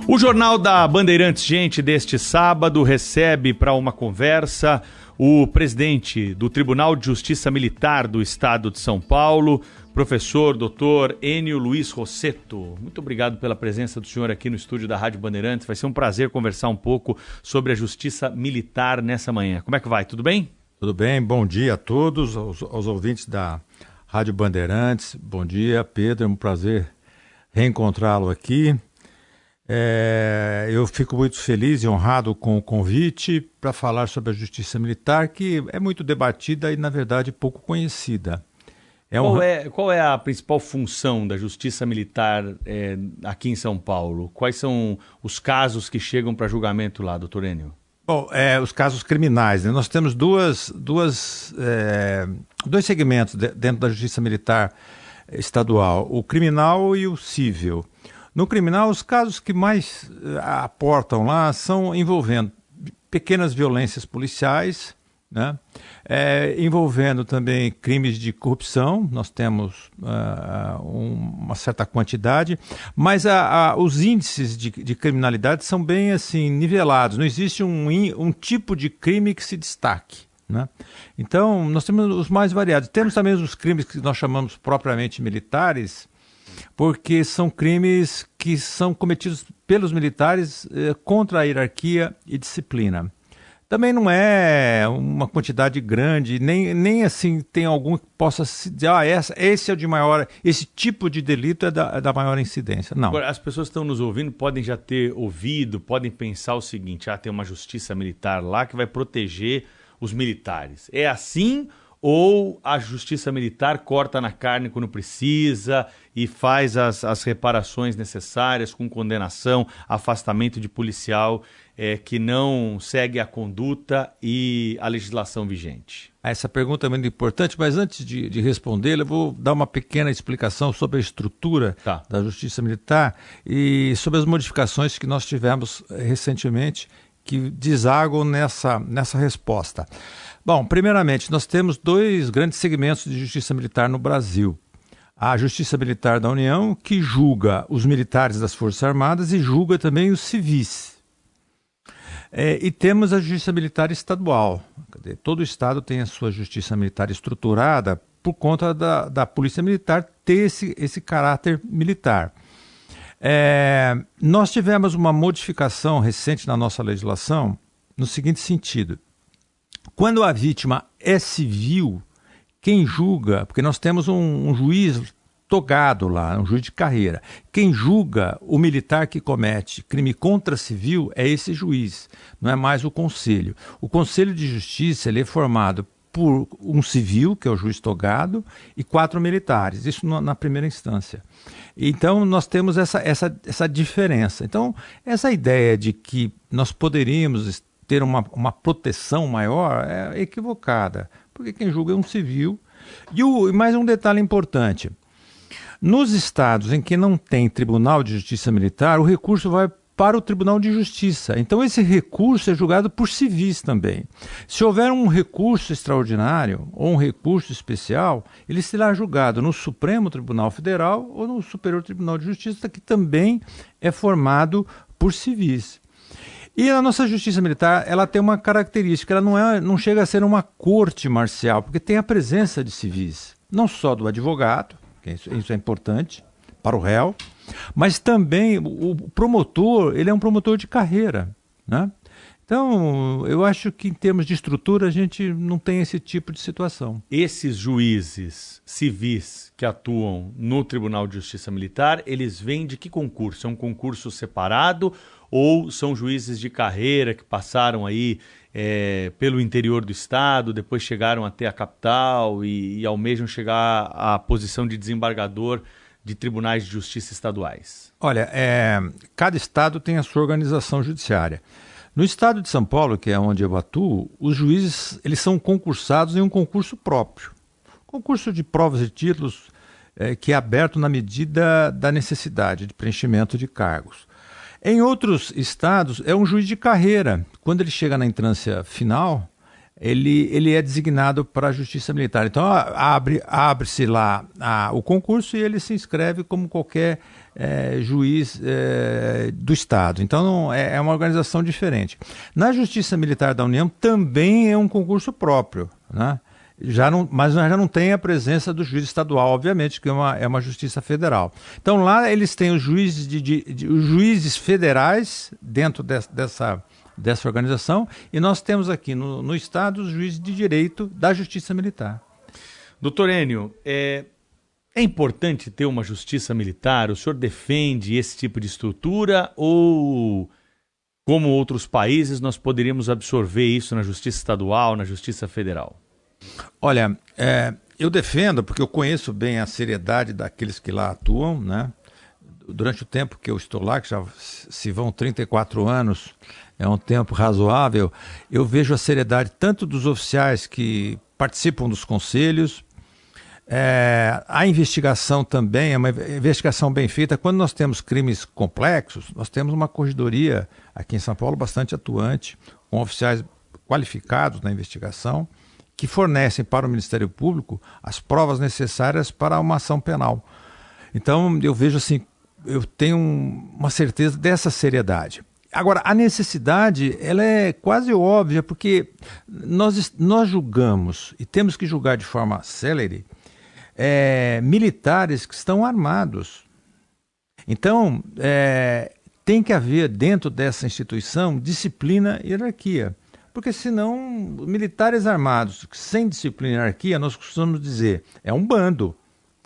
O Jornal da Bandeirantes, gente, deste sábado, recebe para uma conversa o presidente do Tribunal de Justiça Militar do Estado de São Paulo, professor Dr. Enio Luiz Rossetto. Muito obrigado pela presença do senhor aqui no estúdio da Rádio Bandeirantes. Vai ser um prazer conversar um pouco sobre a Justiça Militar nessa manhã. Como é que vai? Tudo bem? Tudo bem, bom dia a todos, aos ouvintes da Rádio Bandeirantes. Bom dia, Pedro, é um prazer reencontrá-lo aqui. Eu fico muito feliz e honrado com o convite para falar sobre a Justiça Militar, que é muito debatida e, na verdade, pouco conhecida. Qual é a principal função da Justiça Militar aqui em São Paulo? Quais são os casos que chegam para julgamento lá, doutor Enio? Bom, os casos criminais, né? Nós temos dois segmentos dentro da Justiça Militar estadual, o criminal e o civil. No criminal, os casos que mais aportam lá são envolvendo pequenas violências policiais, né? Envolvendo também crimes de corrupção, nós temos uma certa quantidade, mas os índices de criminalidade são bem assim nivelados, não existe um tipo de crime que se destaque, né? Então, nós temos os mais variados. Temos também os crimes que nós chamamos propriamente militares, porque são crimes que são cometidos pelos militares contra a hierarquia e disciplina. Também não é uma quantidade grande, nem assim tem algum que possa se dizer, esse é o de maior, esse tipo de delito é da maior incidência. Não. Agora, as pessoas que estão nos ouvindo podem já ter ouvido, podem pensar o seguinte, tem uma justiça militar lá que vai proteger os militares. É assim? Ou a Justiça Militar corta na carne quando precisa e faz as reparações necessárias com condenação, afastamento de policial que não segue a conduta e a legislação vigente? Essa pergunta é muito importante, mas antes de respondê-la, eu vou dar uma pequena explicação sobre a estrutura da Justiça Militar e sobre as modificações que nós tivemos recentemente que desagam nessa resposta. Bom, primeiramente, nós temos dois grandes segmentos de justiça militar no Brasil. A Justiça Militar da União, que julga os militares das Forças Armadas e julga também os civis. E temos a Justiça Militar Estadual. Todo o Estado tem a sua Justiça Militar estruturada por conta da Polícia Militar ter esse caráter militar. Nós tivemos uma modificação recente na nossa legislação no seguinte sentido. Quando a vítima é civil, quem julga, porque nós temos um juiz togado lá, um juiz de carreira, quem julga o militar que comete crime contra civil é esse juiz, não é mais o conselho. O Conselho de Justiça ele é formado por um civil, que é o juiz togado, e 4 militares, isso na primeira instância. Então, nós temos essa diferença. Então, essa ideia de que nós poderíamos ter uma proteção maior é equivocada, porque quem julga é um civil. E mais um detalhe importante, nos estados em que não tem Tribunal de Justiça Militar, o recurso vai para o Tribunal de Justiça. Então esse recurso é julgado por civis também. Se houver um recurso extraordinário ou um recurso especial, ele será julgado no Supremo Tribunal Federal ou no Superior Tribunal de Justiça, que também é formado por civis. E a nossa Justiça Militar, ela tem uma característica, ela não chega a ser uma corte marcial, porque tem a presença de civis, não só do advogado, que isso é importante para o réu, mas também o promotor, ele é um promotor de carreira, né? Então, eu acho que em termos de estrutura a gente não tem esse tipo de situação. Esses juízes civis que atuam no Tribunal de Justiça Militar, eles vêm de que concurso? É um concurso separado ou são juízes de carreira que passaram aí pelo interior do estado, depois chegaram até a capital e almejam chegar à posição de desembargador de tribunais de justiça estaduais? Olha, cada estado tem a sua organização judiciária. No estado de São Paulo, que é onde eu atuo, os juízes eles são concursados em um concurso próprio. Concurso de provas e títulos que é aberto na medida da necessidade de preenchimento de cargos. Em outros estados, é um juiz de carreira. Quando ele chega na instância final, ele é designado para a Justiça Militar. Então, abre-se lá o concurso e ele se inscreve como qualquer juiz do Estado. Então é uma organização diferente. Na Justiça Militar da União também é um concurso próprio, né? Mas já não tem a presença do juiz estadual, obviamente, que é uma justiça federal. Então lá eles têm os juízes, os juízes federais dentro dessa organização, e nós temos aqui no Estado os juízes de direito da Justiça Militar. Doutor Enio, é importante ter uma justiça militar? O senhor defende esse tipo de estrutura ou, como outros países, nós poderíamos absorver isso na justiça estadual, na justiça federal? Olha, eu defendo, porque eu conheço bem a seriedade daqueles que lá atuam, né? Durante o tempo que eu estou lá, que já se vão 34 anos, é um tempo razoável, eu vejo a seriedade tanto dos oficiais que participam dos conselhos, a investigação também é uma investigação bem feita. Quando nós temos crimes complexos, nós temos uma corregedoria aqui em São Paulo bastante atuante, com oficiais qualificados na investigação, que fornecem para o Ministério Público as provas necessárias para uma ação penal. Então, eu vejo assim, eu tenho uma certeza dessa seriedade. Agora, a necessidade, ela é quase óbvia, porque nós julgamos, e temos que julgar de forma célere, militares que estão armados. Então, tem que haver dentro dessa instituição disciplina e hierarquia. Porque senão, militares armados sem disciplina e hierarquia, nós costumamos dizer, é um bando,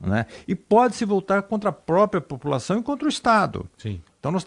né? E pode se voltar contra a própria população e contra o Estado. Sim. Então nós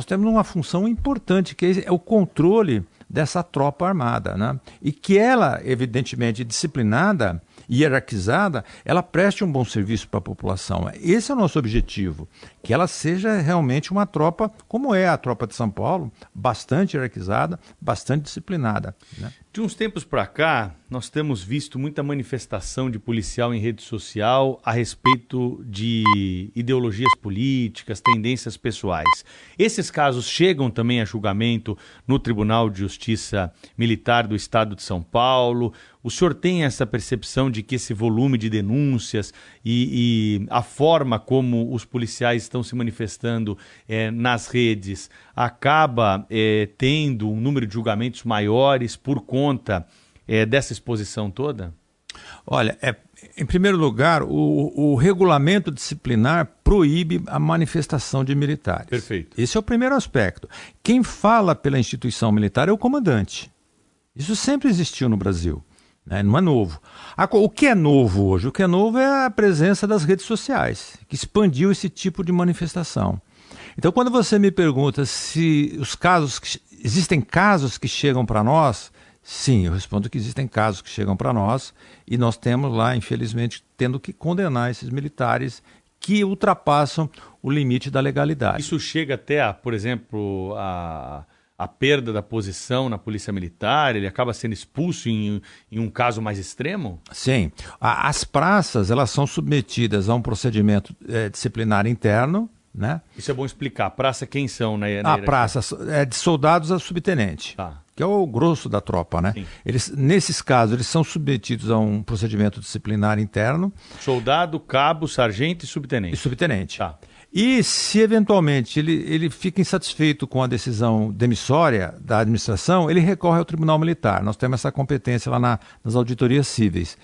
temos uma função importante, que é o controle dessa tropa armada, né? E que ela, evidentemente, disciplinada e hierarquizada, ela preste um bom serviço para a população. Esse é o nosso objetivo, que ela seja realmente uma tropa, como é a tropa de São Paulo, bastante hierarquizada, bastante disciplinada, né? De uns tempos para cá, nós temos visto muita manifestação de policial em rede social a respeito de ideologias políticas, tendências pessoais. Esses casos chegam também a julgamento no Tribunal de Justiça Militar do Estado de São Paulo. O senhor tem essa percepção de que esse volume de denúncias e a forma como os policiais estão se manifestando nas redes acaba tendo um número de julgamentos maiores por conta dessa exposição toda? Olha, em primeiro lugar, o regulamento disciplinar proíbe a manifestação de militares. Perfeito. Esse é o primeiro aspecto. Quem fala pela instituição militar é o comandante. Isso sempre existiu no Brasil. Não é novo. O que é novo hoje? O que é novo é a presença das redes sociais, que expandiu esse tipo de manifestação. Então, quando você me pergunta se existem casos que chegam para nós, sim, eu respondo que existem casos que chegam para nós e nós temos lá, infelizmente, tendo que condenar esses militares que ultrapassam o limite da legalidade. Isso chega até, por exemplo, a perda da posição na Polícia Militar? Ele acaba sendo expulso em um caso mais extremo? Sim. As praças, elas são submetidas a um procedimento disciplinar interno, né? Isso é bom explicar. Praça, quem são? A praça é de soldados a subtenente, tá, que é o grosso da tropa, né? Nesses casos, eles são submetidos a um procedimento disciplinar interno. Soldado, cabo, sargento e subtenente. E subtenente. Tá. E se eventualmente ele fica insatisfeito com a decisão demissória da administração, ele recorre ao Tribunal Militar. Nós temos essa competência lá nas auditorias cíveis.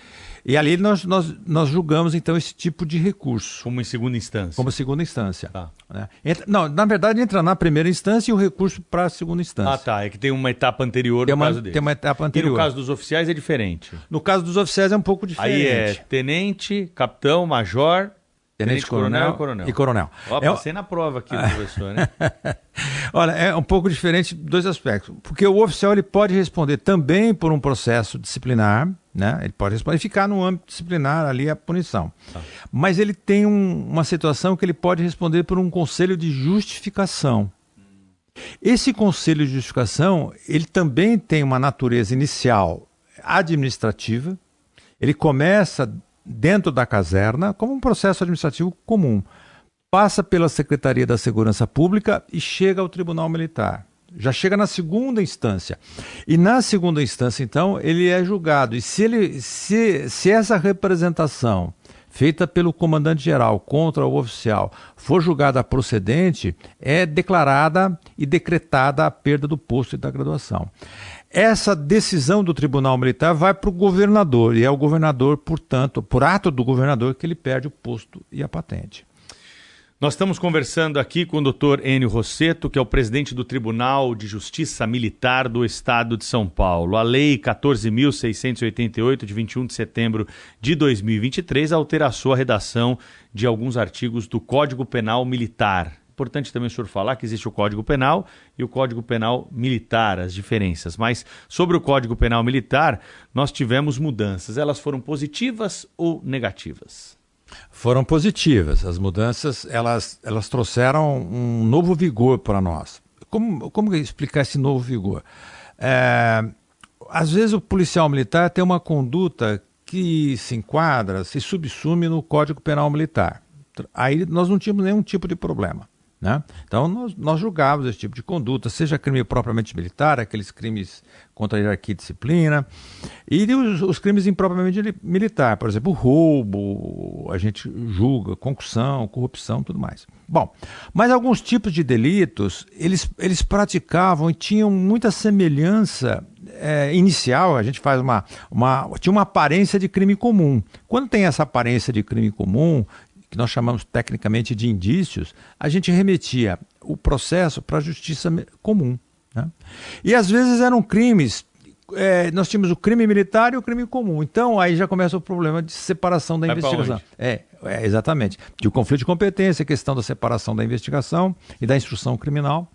E ali nós julgamos, então, esse tipo de recurso. Como em segunda instância. Como segunda instância. Tá. Né? Na verdade, entra na primeira instância e o recurso para a segunda instância. Ah, tá. É que tem uma etapa anterior no caso dele. Tem uma etapa anterior. E no caso dos oficiais é diferente? No caso dos oficiais é um pouco diferente. Aí é tenente, capitão, major... Tenente coronel e coronel. Ó, passei na prova aqui, professor, né? Olha, é um pouco diferente dois aspectos. Porque o oficial ele pode responder também por um processo disciplinar, né? Ele pode responder e ficar no âmbito disciplinar ali a punição. Tá. Mas ele tem uma situação que ele pode responder por um conselho de justificação. Esse conselho de justificação, ele também tem uma natureza inicial administrativa. Ele começa dentro da caserna, como um processo administrativo comum. Passa pela Secretaria da Segurança Pública e chega ao Tribunal Militar. Já chega na segunda instância. E na segunda instância, então, ele é julgado. E se essa representação feita pelo comandante-geral contra o oficial for julgada procedente, é declarada e decretada a perda do posto e da graduação. Essa decisão do Tribunal Militar vai para o governador, e é o governador, portanto, por ato do governador, que ele perde o posto e a patente. Nós estamos conversando aqui com o Dr. Enio Rossetto, que é o presidente do Tribunal de Justiça Militar do Estado de São Paulo. A Lei 14.688, de 21 de setembro de 2023, alterou a redação de alguns artigos do Código Penal Militar. Importante também o senhor falar que existe o Código Penal e o Código Penal Militar, as diferenças. Mas sobre o Código Penal Militar, nós tivemos mudanças. Elas foram positivas ou negativas? Foram positivas. As mudanças, elas trouxeram um novo vigor para nós. Como explicar esse novo vigor? Às vezes o policial militar tem uma conduta que se enquadra, se subsume no Código Penal Militar. Aí nós não tínhamos nenhum tipo de problema, né? Então nós julgávamos esse tipo de conduta, seja crime propriamente militar, aqueles crimes contra a hierarquia e disciplina, e os crimes impropriamente militar, por exemplo, roubo, a gente julga, concussão, corrupção, tudo mais. Bom, mas alguns tipos de delitos, eles praticavam e tinham muita semelhança inicial, a gente faz tinha uma aparência de crime comum. Quando tem essa aparência de crime comum, que nós chamamos tecnicamente de indícios, a gente remetia o processo para a justiça comum, né? E às vezes eram crimes, nós tínhamos o crime militar e o crime comum. Então aí já começa o problema de separação da investigação. Exatamente. De conflito de competência, a questão da separação da investigação e da instrução criminal.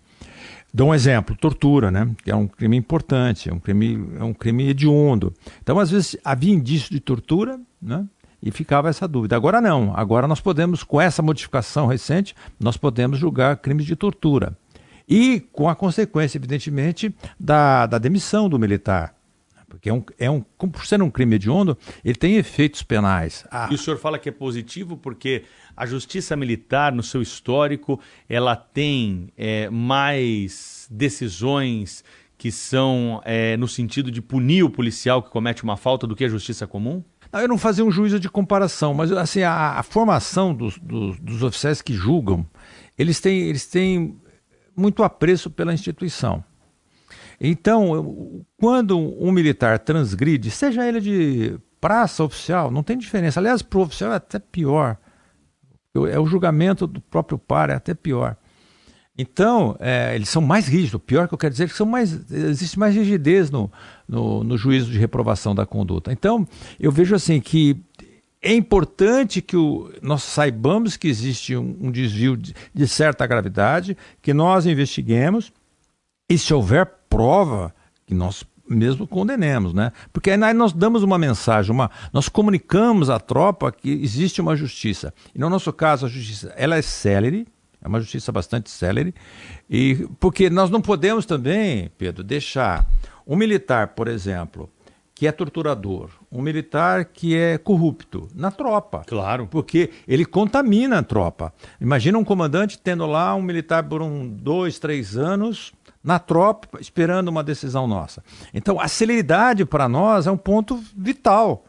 Dou um exemplo, tortura, né? Que é um crime importante, é um crime hediondo. Então às vezes havia indício de tortura, né? E ficava essa dúvida. Agora não. Agora nós podemos, com essa modificação recente, nós podemos julgar crimes de tortura. E com a consequência, evidentemente, da demissão do militar. Porque por ser um crime hediondo, ele tem efeitos penais. E o senhor fala que é positivo porque a justiça militar, no seu histórico, ela tem mais decisões que são no sentido de punir o policial que comete uma falta do que a justiça comum? Eu não fazia um juízo de comparação, mas assim, a formação dos oficiais que julgam, eles têm muito apreço pela instituição. Então, quando um militar transgride, seja ele de praça oficial, não tem diferença. Aliás, para o oficial é até pior. É o julgamento do próprio par, é até pior. Então, eles são mais rígidos. O pior que eu quero dizer é que existe mais rigidez no juízo de reprovação da conduta. Então, eu vejo assim que é importante que nós saibamos que existe um desvio de certa gravidade, que nós investiguemos e, se houver prova, que nós mesmo condenemos, né? Porque aí nós damos uma mensagem, nós comunicamos à tropa que existe uma justiça. E no nosso caso, a justiça ela é célere, é uma justiça bastante célere, e porque nós não podemos também, Pedro, deixar um militar, por exemplo, que é torturador, um militar que é corrupto na tropa. Claro. Porque ele contamina a tropa. Imagina um comandante tendo lá um militar por 2, 3 anos na tropa, esperando uma decisão nossa. Então, a celeridade para nós é um ponto vital.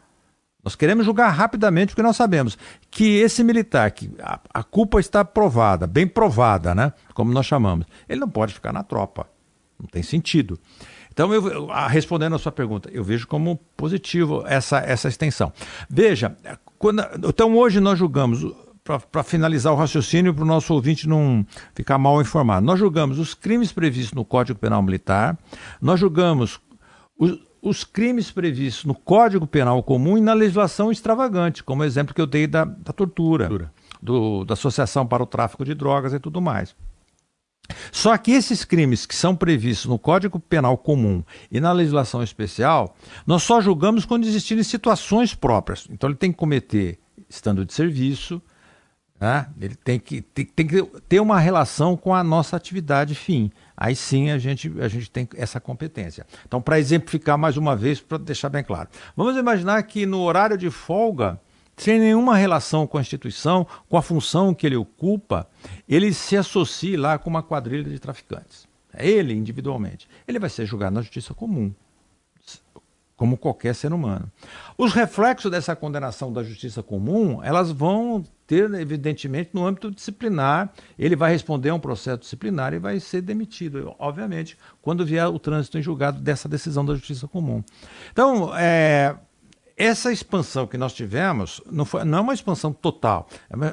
Nós queremos julgar rapidamente porque nós sabemos que esse militar, que a culpa está provada, bem provada, né? Como nós chamamos, ele não pode ficar na tropa. Não tem sentido. Então, respondendo a sua pergunta, eu vejo como positivo essa extensão. Veja, então hoje nós julgamos, para finalizar o raciocínio, para o nosso ouvinte não ficar mal informado, nós julgamos os crimes previstos no Código Penal Militar, nós julgamos os crimes previstos no Código Penal Comum e na legislação extravagante, como o exemplo que eu dei da tortura, da associação para o tráfico de drogas e tudo mais. Só que esses crimes que são previstos no Código Penal Comum e na legislação especial, nós só julgamos quando existirem situações próprias. Então ele tem que cometer estando de serviço, né? Ele tem que ter uma relação com a nossa atividade fim. Aí sim a gente tem essa competência. Então, para exemplificar mais uma vez, para deixar bem claro, vamos imaginar que no horário de folga, sem nenhuma relação com a instituição, com a função que ele ocupa, ele se associe lá com uma quadrilha de traficantes. Ele, individualmente. Ele vai ser julgado na justiça comum, como qualquer ser humano. Os reflexos dessa condenação da justiça comum, elas vão ter, evidentemente, no âmbito disciplinar, ele vai responder a um processo disciplinar e vai ser demitido, obviamente, quando vier o trânsito em julgado dessa decisão da justiça comum. Então, essa expansão que nós tivemos não é uma expansão total,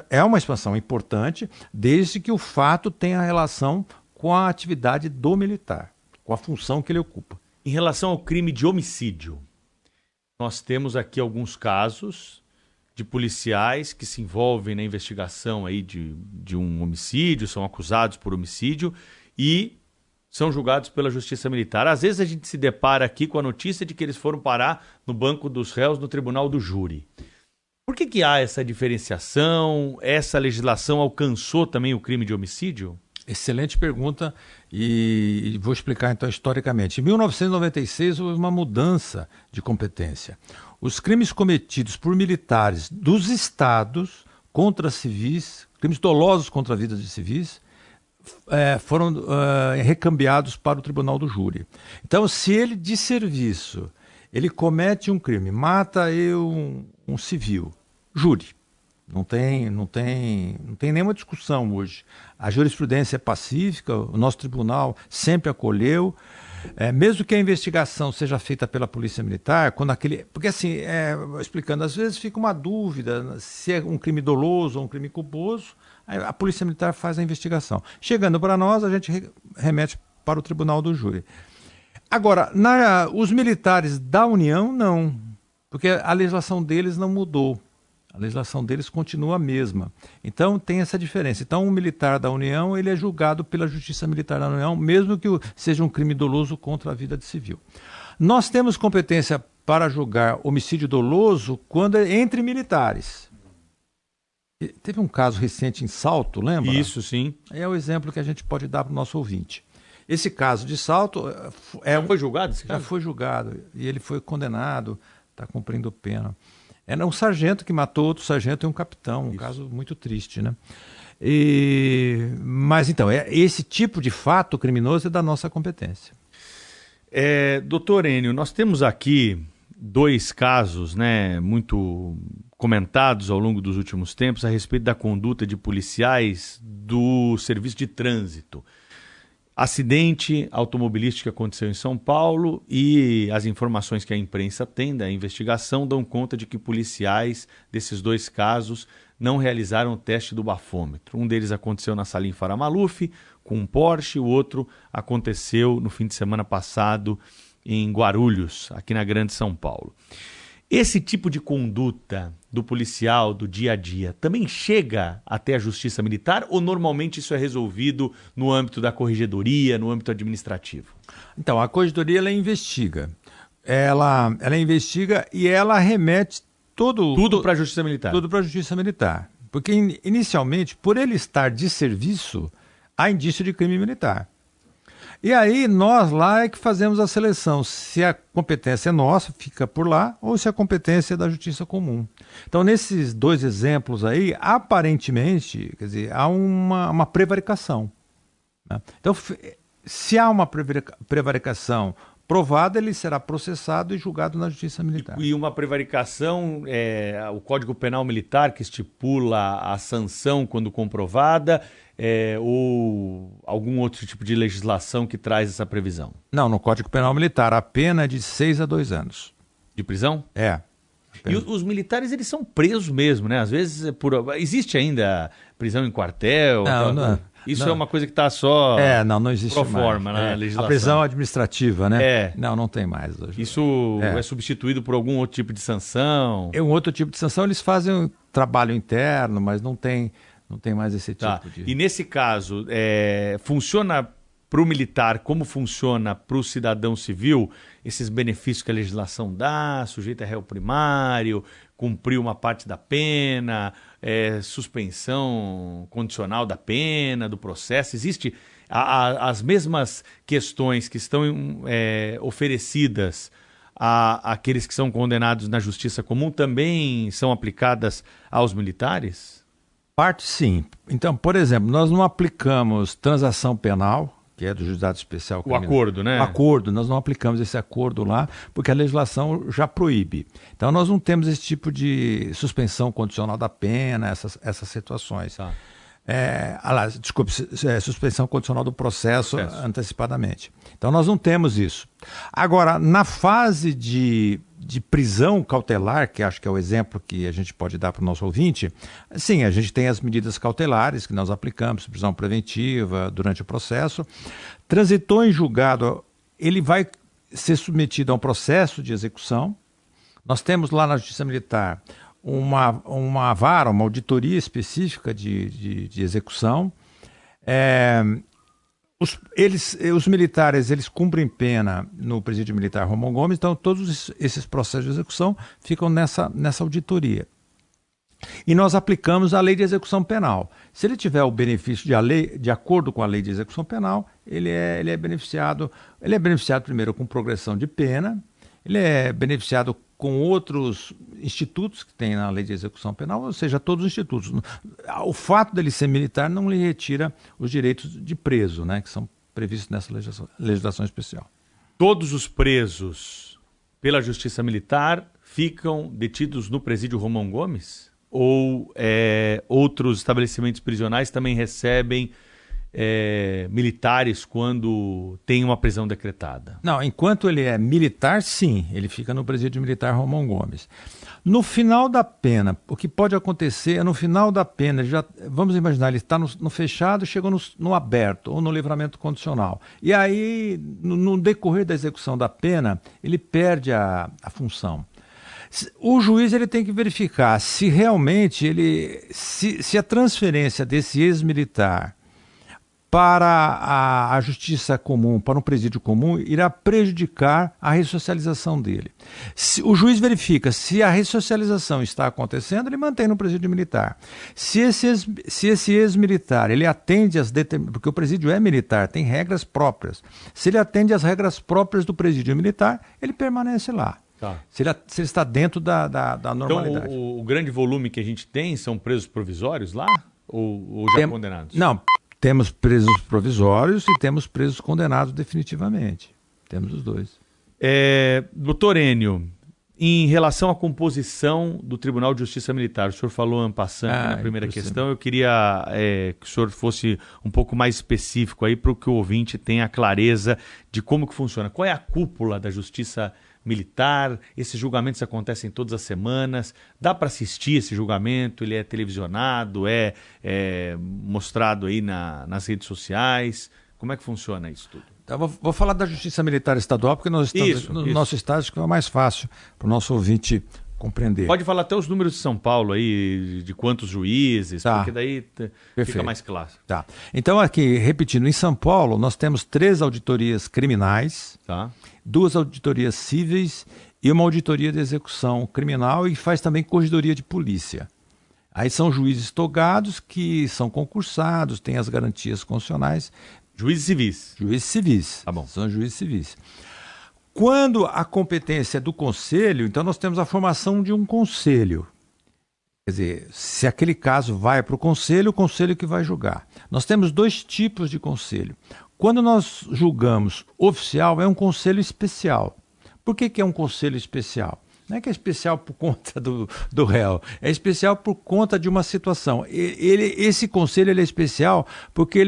é uma expansão importante, desde que o fato tenha relação com a atividade do militar, com a função que ele ocupa. Em relação ao crime de homicídio, nós temos aqui alguns casos de policiais que se envolvem na investigação aí de um homicídio, são acusados por homicídio e são julgados pela Justiça Militar. Às vezes a gente se depara aqui com a notícia de que eles foram parar no banco dos réus, no tribunal do júri. Por que há essa diferenciação? Essa legislação alcançou também o crime de homicídio? Excelente pergunta e vou explicar então historicamente. Em 1996 houve uma mudança de competência. Os crimes cometidos por militares dos estados contra civis, crimes dolosos contra a vida de civis, foram recambiados para o tribunal do júri. Então, se ele de serviço, ele comete um crime, mata um civil, júri. Não tem nenhuma discussão hoje. A jurisprudência é pacífica, o nosso tribunal sempre acolheu. Mesmo que a investigação seja feita pela Polícia Militar, porque assim, explicando, às vezes fica uma dúvida se é um crime doloso ou um crime culposo, a Polícia Militar faz a investigação. Chegando para nós, a gente remete para o tribunal do júri. Agora, os militares da União, não, porque a legislação deles não mudou. A legislação deles continua a mesma. Então, tem essa diferença. Então, um militar da União, ele é julgado pela Justiça Militar da União, mesmo que seja um crime doloso contra a vida de civil. Nós temos competência para julgar homicídio doloso quando é entre militares. Teve um caso recente em Salto, lembra? Isso, sim. É o exemplo que a gente pode dar para o nosso ouvinte. Esse caso de Salto... Foi julgado esse caso? Já foi julgado. E ele foi condenado, está cumprindo pena. Era um sargento que matou outro sargento e um capitão, um caso muito triste, né? Mas então, esse tipo de fato criminoso é da nossa competência. Doutor Enio, nós temos aqui dois casos, né, muito comentados ao longo dos últimos tempos a respeito da conduta de policiais do serviço de trânsito. Acidente automobilístico que aconteceu em São Paulo e as informações que a imprensa tem da investigação dão conta de que policiais desses dois casos não realizaram o teste do bafômetro. Um deles aconteceu na Salim Farah Maluf, com um Porsche, o outro aconteceu no fim de semana passado em Guarulhos, aqui na Grande São Paulo. Esse tipo de conduta do policial, do dia a dia, também chega até a Justiça Militar ou normalmente isso é resolvido no âmbito da corregedoria, no âmbito administrativo? Então, a corregedoria ela investiga. Ela investiga e ela remete tudo para a Justiça Militar. Tudo para a Justiça Militar. Porque, inicialmente, por ele estar de serviço, há indício de crime militar. E aí nós lá é que fazemos a seleção, se a competência é nossa, fica por lá, ou se a competência é da Justiça Comum. Então, nesses dois exemplos aí, aparentemente, quer dizer, há uma prevaricação, né? Então, se há uma prevaricação provada, ele será processado e julgado na Justiça Militar. E uma prevaricação, o Código Penal Militar que estipula a sanção quando comprovada, ou algum outro tipo de legislação que traz essa previsão? Não, no Código Penal Militar, a pena é de 6 a 2 anos. De prisão? É. E os militares, eles são presos mesmo, né? Às vezes, existe ainda prisão em quartel? Isso é uma coisa que está só não existe pro forma mais. Na legislação. A prisão administrativa, né? Não tem mais hoje. Isso é substituído por algum outro tipo de sanção? É um outro tipo de sanção, eles fazem um trabalho interno, mas não tem mais esse tipo de... E nesse caso, funciona para o militar como funciona para o cidadão civil, esses benefícios que a legislação dá, sujeito a réu primário, cumprir uma parte da pena, suspensão condicional da pena, do processo, existe as mesmas questões que estão oferecidas àqueles que são condenados na justiça comum também são aplicadas aos militares? Parte sim. Então, por exemplo, nós não aplicamos transação penal, que é do Juizado Especial O Criminal. acordo, né? O acordo, nós não aplicamos esse acordo lá, porque a legislação já proíbe. Então nós não temos esse tipo de suspensão condicional da pena, essas situações. Tá. Suspensão condicional do processo antecipadamente. Então nós não temos isso. Agora, na fase de prisão cautelar, que acho que é o exemplo que a gente pode dar para o nosso ouvinte, sim, a gente tem as medidas cautelares que nós aplicamos, prisão preventiva durante o processo. Transitou em julgado, ele vai ser submetido a um processo de execução. Nós temos lá na Justiça Militar uma vara, uma auditoria específica de execução. Os militares, eles cumprem pena no Presídio Militar Romão Gomes, então todos esses processos de execução ficam nessa auditoria. E nós aplicamos a lei de execução penal. Se ele tiver o benefício de acordo com a lei de execução penal, ele é beneficiado primeiro com progressão de pena, ele é beneficiado com outros institutos que tem na lei de execução penal, ou seja, todos os institutos. O fato dele ser militar não lhe retira os direitos de preso, né, que são previstos nessa legislação especial. Todos os presos pela Justiça Militar ficam detidos no Presídio Romão Gomes? Ou outros estabelecimentos prisionais também recebem militares quando tem uma prisão decretada? Não, enquanto ele é militar, sim, ele fica no Presídio Militar Romão Gomes. No final da pena, o que pode acontecer é no final da pena, vamos imaginar, ele está no fechado, chegou no aberto ou no livramento condicional. E aí, no decorrer da execução da pena, ele perde a função. O juiz ele tem que verificar se realmente se a transferência desse ex-militar para a justiça comum, para um presídio comum, irá prejudicar a ressocialização dele. O juiz verifica se a ressocialização está acontecendo, ele mantém no presídio militar. Se esse ex-militar, ele atende porque o presídio é militar, tem regras próprias. Se ele atende às regras próprias do presídio militar, ele permanece lá. Tá. Se ele está dentro da normalidade. Então, o grande volume que a gente tem são presos provisórios lá? Ou já condenados? Não. Temos presos provisórios e temos presos condenados definitivamente. Temos os dois. Doutor Enio, em relação à composição do Tribunal de Justiça Militar, o senhor falou en passant na primeira questão, eu queria que o senhor fosse um pouco mais específico aí para que o ouvinte tenha clareza de como que funciona. Qual é a cúpula da Justiça Militar? Esses julgamentos acontecem todas as semanas, dá para assistir esse julgamento, ele é televisionado, é mostrado aí nas redes sociais, como é que funciona isso tudo? Então, vou falar da Justiça Militar Estadual, porque nós estamos no nosso estado, acho que é mais fácil para o nosso ouvinte compreender. Pode falar até os números de São Paulo aí, de quantos juízes, tá, porque daí fica mais claro. Tá. Então aqui, repetindo, em São Paulo nós temos 3 auditorias criminais, tá, 2 auditorias cíveis e uma auditoria de execução criminal e faz também corregedoria de polícia. Aí são juízes togados que são concursados, têm as garantias constitucionais. Juízes civis. Juízes civis. Tá bom. São juízes civis. Quando a competência é do conselho, então nós temos a formação de um conselho. Quer dizer, se aquele caso vai para o conselho que vai julgar. Nós temos 2 tipos de conselho. Quando nós julgamos oficial, é um conselho especial. Por que é um conselho especial? Não é que é especial por conta do réu, é especial por conta de uma situação. Esse conselho ele é especial porque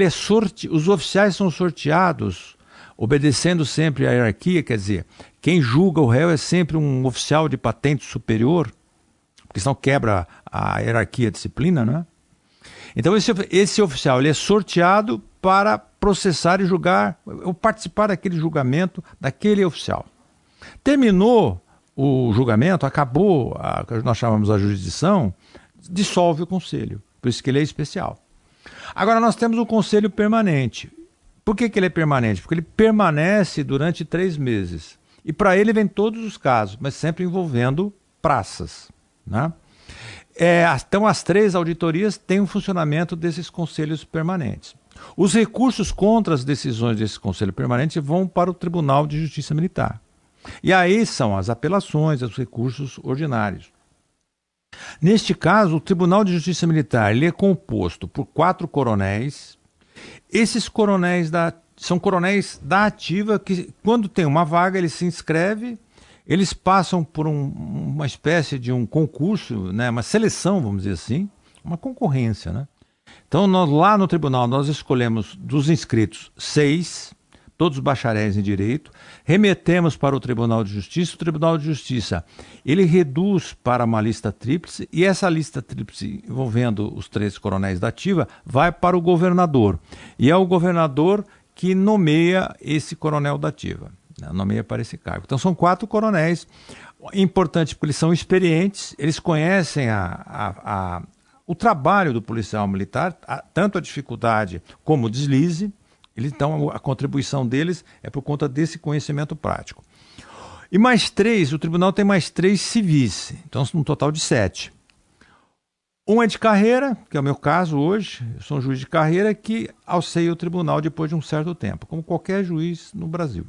os oficiais são sorteados obedecendo sempre à hierarquia, quer dizer, quem julga o réu é sempre um oficial de patente superior, porque senão quebra a hierarquia, a disciplina, né? Então esse oficial ele é sorteado para processar e julgar, ou participar daquele julgamento daquele oficial. Terminou o julgamento, acabou, nós chamamos a jurisdição, dissolve o conselho, por isso que ele é especial. Agora nós temos o conselho permanente. Por que ele é permanente? Porque ele permanece durante 3 meses. E para ele vem todos os casos, mas sempre envolvendo praças, né? Então as 3 auditorias têm o funcionamento desses conselhos permanentes. Os recursos contra as decisões desse conselho permanente vão para o Tribunal de Justiça Militar. E aí são as apelações, os recursos ordinários. Neste caso, o Tribunal de Justiça Militar ele é composto por 4 coronéis. Esses coronéis são coronéis da ativa que, quando tem uma vaga, eles se inscrevem, eles passam por uma espécie de um concurso, né, uma seleção, vamos dizer assim, uma concorrência, né? Então, nós, lá no tribunal, nós escolhemos dos inscritos 6, todos bacharéis em direito, remetemos para o Tribunal de Justiça. O Tribunal de Justiça, ele reduz para uma lista tríplice, e essa lista tríplice, envolvendo os 3 coronéis da ativa, vai para o governador. E é o governador que nomeia esse coronel da ativa, né? Nomeia para esse cargo. Então, são 4 coronéis, importante porque eles são experientes, eles conhecem o trabalho do policial militar, tanto a dificuldade como o deslize. Então, a contribuição deles é por conta desse conhecimento prático. E mais 3, o tribunal tem mais 3 civis, então um total de 7. Um é de carreira, que é o meu caso hoje, eu sou um juiz de carreira que auxeia o tribunal depois de um certo tempo, como qualquer juiz no Brasil.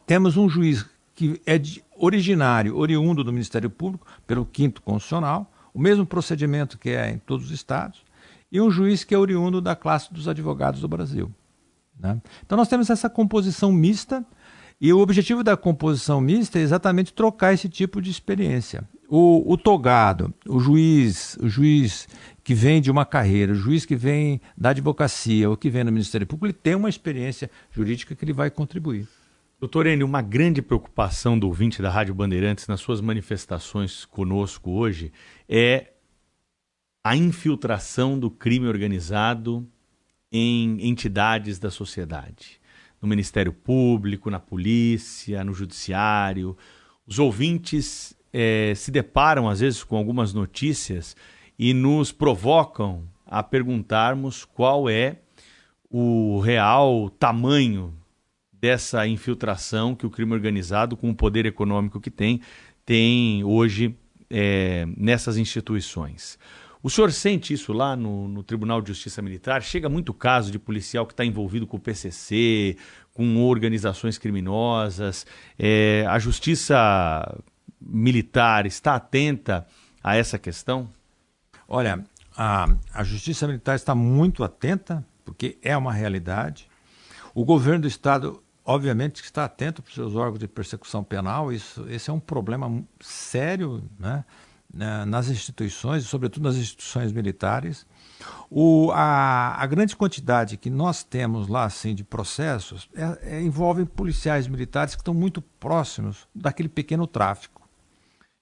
Temos um juiz que é oriundo do Ministério Público, pelo 5º Constitucional, o mesmo procedimento que é em todos os estados, e um juiz que é oriundo da classe dos advogados do Brasil, né? Então nós temos essa composição mista, e o objetivo da composição mista é exatamente trocar esse tipo de experiência. O togado, o juiz que vem de uma carreira, o juiz que vem da advocacia ou que vem do Ministério Público, ele tem uma experiência jurídica que ele vai contribuir. Doutor Enio, uma grande preocupação do ouvinte da Rádio Bandeirantes nas suas manifestações conosco hoje é a infiltração do crime organizado em entidades da sociedade, no Ministério Público, na polícia, no judiciário. Os ouvintes se deparam às vezes com algumas notícias e nos provocam a perguntarmos qual é o real tamanho dessa infiltração que o crime organizado, com o poder econômico que tem hoje nessas instituições. O senhor sente isso lá no Tribunal de Justiça Militar? Chega muito caso de policial que está envolvido com o PCC, com organizações criminosas. A Justiça Militar está atenta a essa questão? Olha, a Justiça Militar está muito atenta, porque é uma realidade. O governo do Estado, obviamente, está atento para os seus órgãos de persecução penal. Esse é um problema sério, né, nas instituições, sobretudo nas instituições militares. A grande quantidade que nós temos lá assim, de processos envolvem policiais militares que estão muito próximos daquele pequeno tráfico.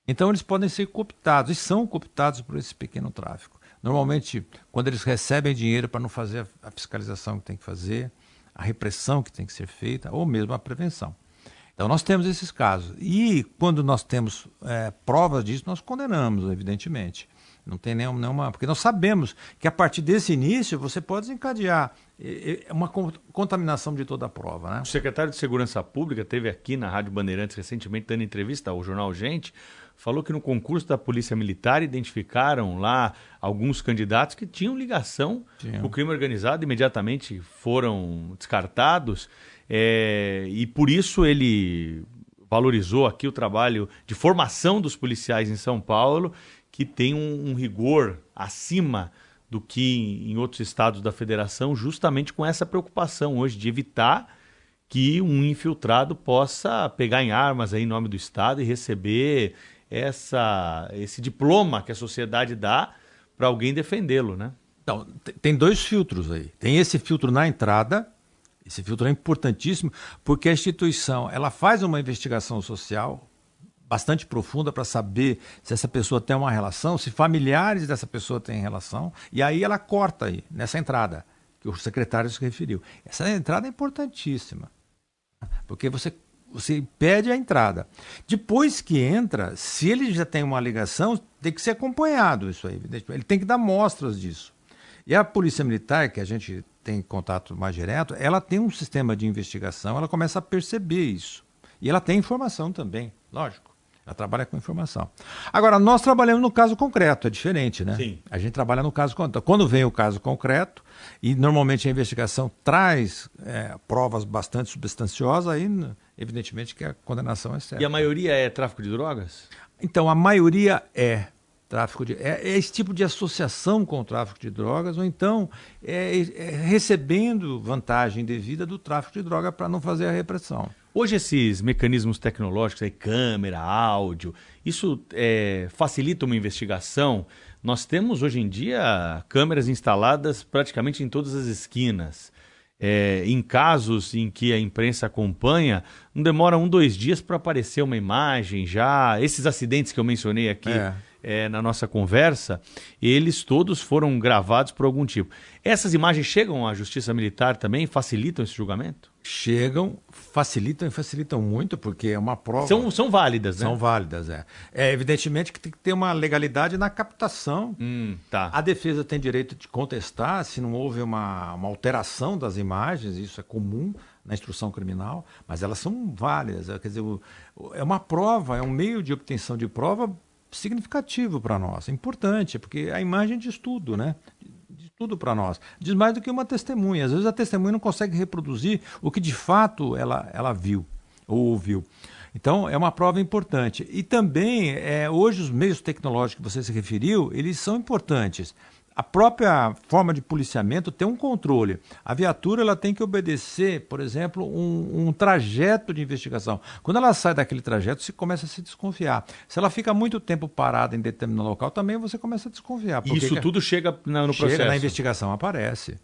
Então eles podem ser cooptados, e são cooptados por esse pequeno tráfico. Normalmente, quando eles recebem dinheiro para não fazer a fiscalização que tem que fazer, a repressão que tem que ser feita, ou mesmo a prevenção. Então nós temos esses casos. E quando nós temos provas disso, nós condenamos, evidentemente. Não tem nenhuma... Porque nós sabemos que a partir desse início você pode desencadear uma contaminação de toda a prova, né? O secretário de Segurança Pública esteve aqui na Rádio Bandeirantes recentemente dando entrevista ao jornal Gente, falou que no concurso da Polícia Militar identificaram lá alguns candidatos que tinham ligação com o crime organizado, imediatamente foram descartados, e por isso ele valorizou aqui o trabalho de formação dos policiais em São Paulo, que tem um rigor acima do que em outros estados da federação, justamente com essa preocupação hoje de evitar que um infiltrado possa pegar em armas aí em nome do Estado e receber esse diploma que a sociedade dá para alguém defendê-lo, né? Então, tem 2 filtros aí. Tem esse filtro na entrada, esse filtro é importantíssimo, porque a instituição ela faz uma investigação social bastante profunda para saber se essa pessoa tem uma relação, se familiares dessa pessoa têm relação, e aí ela corta aí, nessa entrada, que o secretário se referiu. Essa entrada é importantíssima, porque você impede a entrada. Depois que entra, se ele já tem uma ligação, tem que ser acompanhado isso aí. Ele tem que dar mostras disso. E a Polícia Militar, que a gente tem contato mais direto, ela tem um sistema de investigação, ela começa a perceber isso. E ela tem informação também, lógico. Ela trabalha com informação. Agora, nós trabalhamos no caso concreto, é diferente, né? Sim. A gente trabalha no caso concreto. Quando vem o caso concreto, e normalmente a investigação traz provas bastante substanciosas, aí evidentemente que a condenação é certa. E a maioria é tráfico de drogas? Então, a maioria é É esse tipo de associação com o tráfico de drogas, ou então recebendo vantagem devida do tráfico de droga para não fazer a repressão. Hoje esses mecanismos tecnológicos, aí, câmera, áudio, isso facilita uma investigação. Nós temos hoje em dia câmeras instaladas praticamente em todas as esquinas. Em casos em que a imprensa acompanha, não demora 2 dias para aparecer uma imagem já. Esses acidentes que eu mencionei aqui na nossa conversa, eles todos foram gravados por algum tipo. Essas imagens chegam à Justiça Militar também? Facilitam esse julgamento? Chegam, facilitam e facilitam muito, porque é uma prova... São válidas, né? São válidas, evidentemente que tem que ter uma legalidade na captação. Tá. A defesa tem direito de contestar se não houve uma alteração das imagens, isso é comum na instrução criminal, mas elas são válidas. Quer dizer, é uma prova, é um meio de obtenção de prova significativo para nós, é importante, porque a imagem diz tudo, né? Diz tudo para nós. Diz mais do que uma testemunha. Às vezes a testemunha não consegue reproduzir o que de fato ela viu ou ouviu. Então, é uma prova importante. E também, hoje, os meios tecnológicos que você se referiu, eles são importantes. A própria forma de policiamento tem um controle. A viatura ela tem que obedecer, por exemplo, um trajeto de investigação. Quando ela sai daquele trajeto, você começa a se desconfiar. Se ela fica muito tempo parada em determinado local, também você começa a desconfiar. Isso tudo chega no processo? Chega na investigação, aparece.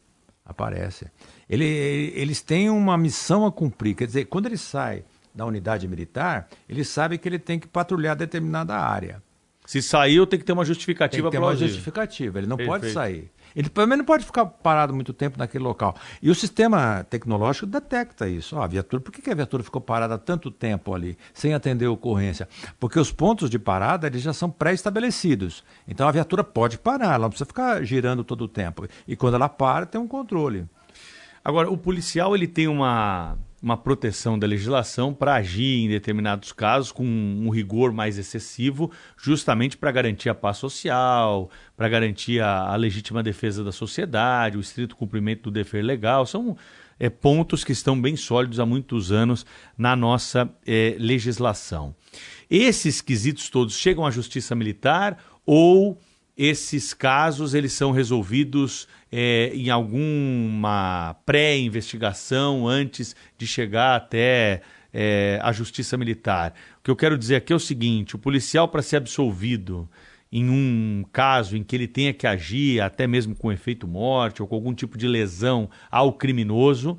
Eles têm uma missão a cumprir. Quer dizer, quando ele sai da unidade militar, ele sabe que ele tem que patrulhar determinada área. Se saiu, tem que ter uma justificativa plausível. Tem que ter uma justificativa, ele não pode sair. Ele também não pode ficar parado muito tempo naquele local. E o sistema tecnológico detecta isso. A viatura, por que a viatura ficou parada tanto tempo ali, sem atender a ocorrência? Porque os pontos de parada eles já são pré-estabelecidos. Então a viatura pode parar, ela não precisa ficar girando todo o tempo. E quando ela para, tem um controle. Agora, o policial ele tem uma proteção da legislação para agir em determinados casos com um rigor mais excessivo, justamente para garantir a paz social, para garantir a legítima defesa da sociedade, o estrito cumprimento do dever legal. São pontos que estão bem sólidos há muitos anos na nossa legislação. Esses quesitos todos chegam à Justiça Militar ou esses casos eles são resolvidos em alguma pré-investigação antes de chegar até a Justiça Militar? O que eu quero dizer aqui é o seguinte: o policial, para ser absolvido em um caso em que ele tenha que agir até mesmo com efeito morte ou com algum tipo de lesão ao criminoso,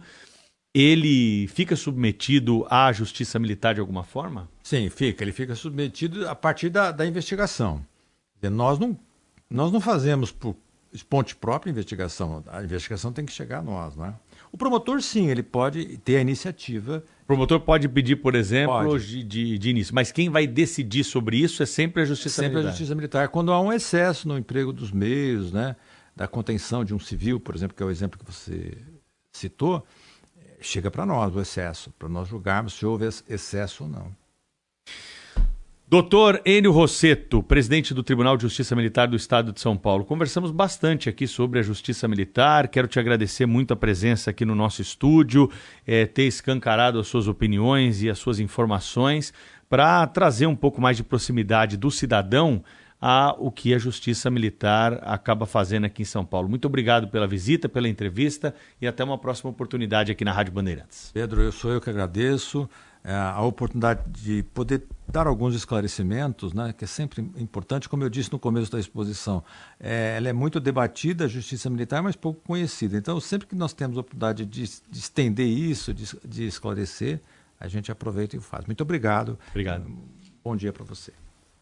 ele fica submetido à Justiça Militar de alguma forma? Sim, fica. Ele fica submetido a partir da investigação. Nós não fazemos por ponte própria investigação. A investigação tem que chegar a nós, né? O promotor, sim, ele pode ter a iniciativa. O promotor pode pedir, por exemplo, de início. Mas quem vai decidir sobre isso é sempre a Justiça Militar. Sempre a Justiça Militar. Quando há um excesso no emprego dos meios, né, da contenção de um civil, por exemplo, que é o exemplo que você citou, chega para nós o excesso, para nós julgarmos se houve excesso ou não. Doutor Enio Rossetto, presidente do Tribunal de Justiça Militar do Estado de São Paulo. Conversamos bastante aqui sobre a Justiça Militar. Quero te agradecer muito a presença aqui no nosso estúdio, ter escancarado as suas opiniões e as suas informações para trazer um pouco mais de proximidade do cidadão ao que a Justiça Militar acaba fazendo aqui em São Paulo. Muito obrigado pela visita, pela entrevista e até uma próxima oportunidade aqui na Rádio Bandeirantes. Pedro, sou eu que agradeço a oportunidade de poder dar alguns esclarecimentos, né, que é sempre importante, como eu disse no começo da exposição. Ela é muito debatida, a Justiça Militar, mas pouco conhecida. Então, sempre que nós temos a oportunidade de estender isso, de esclarecer, a gente aproveita e faz. Muito obrigado. Obrigado. Bom dia para você.